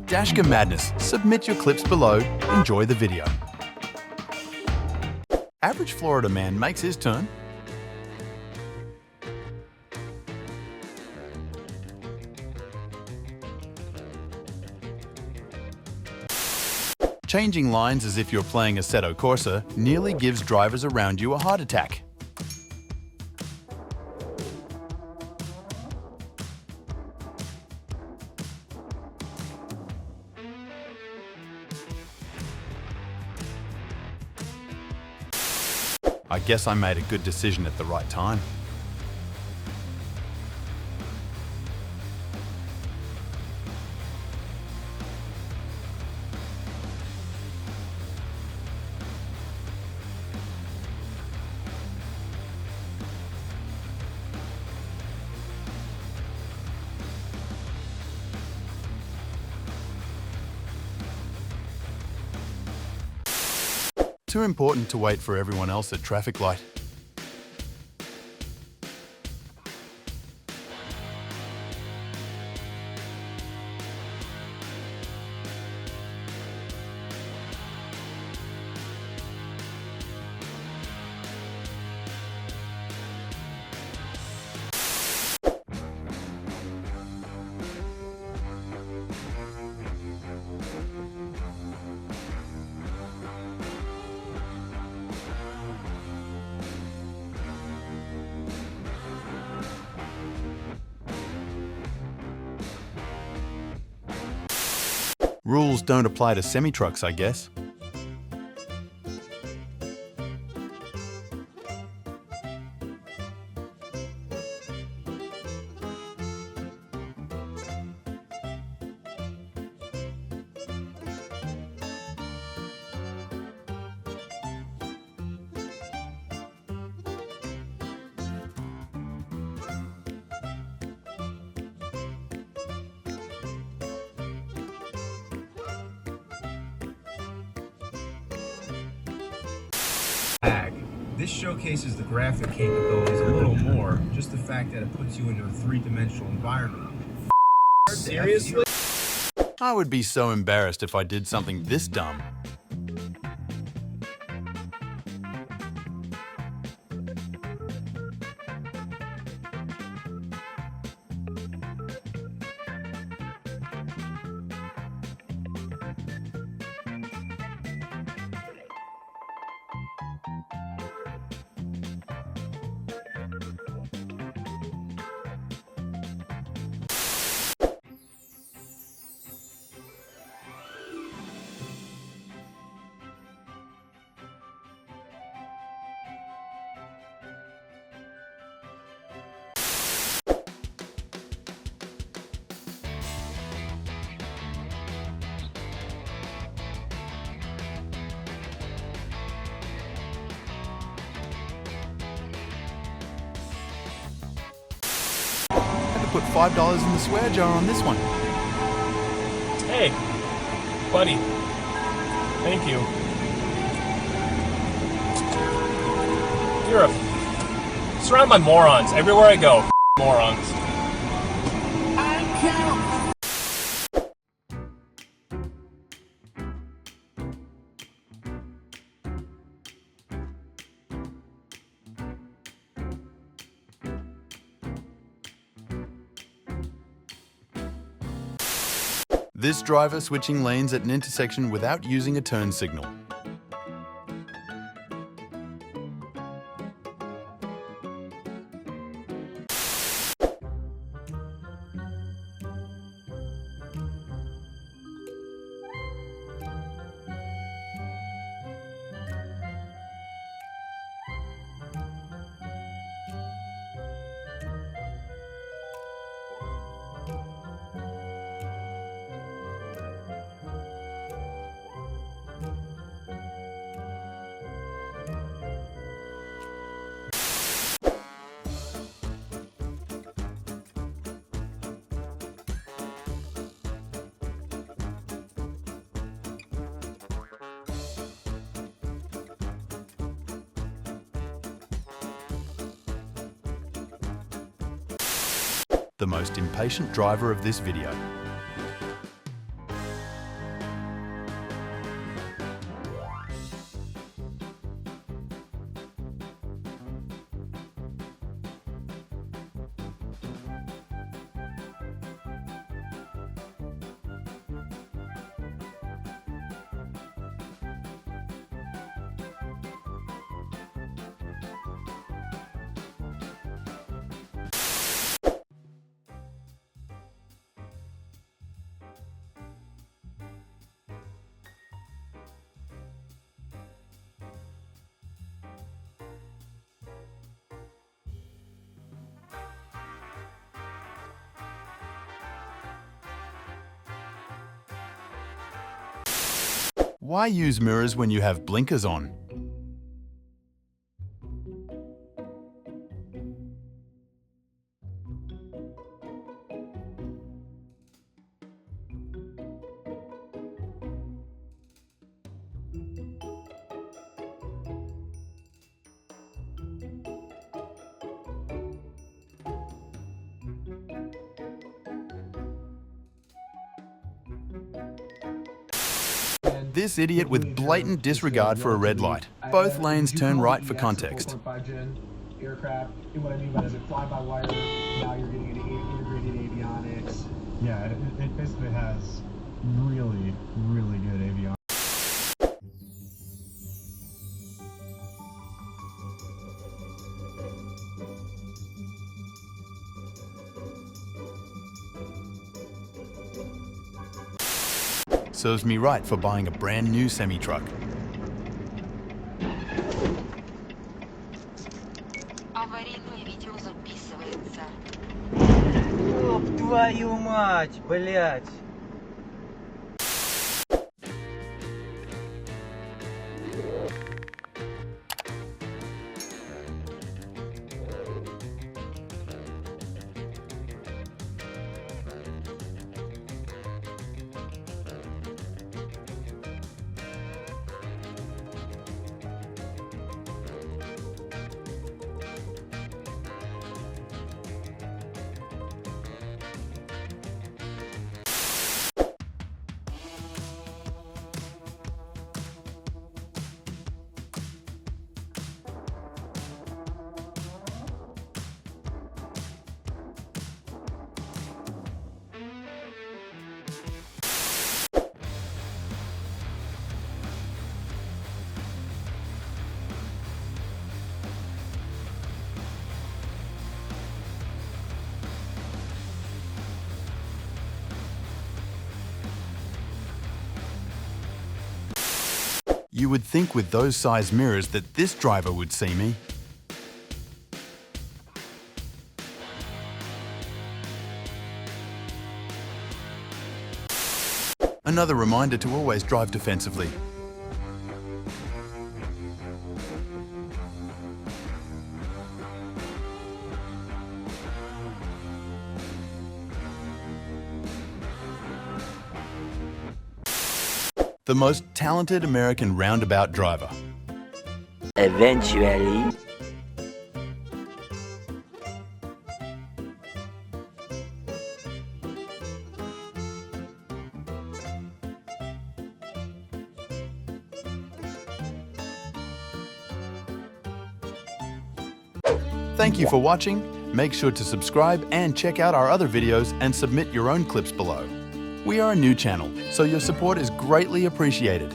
Dashcam Madness. Submit your clips below. Enjoy the video. Average Florida man makes his turn. Changing lines as if you're playing Assetto Corsa nearly gives drivers around you a heart attack. I guess I made a good decision at the right time. Too important to wait for everyone else at traffic light. Rules don't apply to semi-trucks, I guess. This showcases the graphic capabilities a little more, just the fact that it puts you into a three-dimensional environment. Seriously? I would be so embarrassed if I did something this dumb. Put $5 in the swear jar on this one. Hey, buddy. Thank you. You're surrounded by morons. Everywhere I go, morons. This driver switching lanes at an intersection without using a turn signal. the most impatient driver of this video. Why use mirrors when you have blinkers on? This idiot with blatant disregard for a red light. Both lanes turn right for context. Aircraft, and what I mean by that is fly-by-wire, now you're getting an integrated avionics. Yeah, it basically has really, really good avionics. Serves me right for buying a brand new semi-truck. Аварийное видео записывается. Ёб твою мать, блядь! You would think with those size mirrors that this driver would see me. Another reminder to always drive defensively. The most talented American roundabout driver. Eventually. Thank you for watching. Make sure to subscribe and check out our other videos and submit your own clips below. We are a new channel, so your support is greatly appreciated.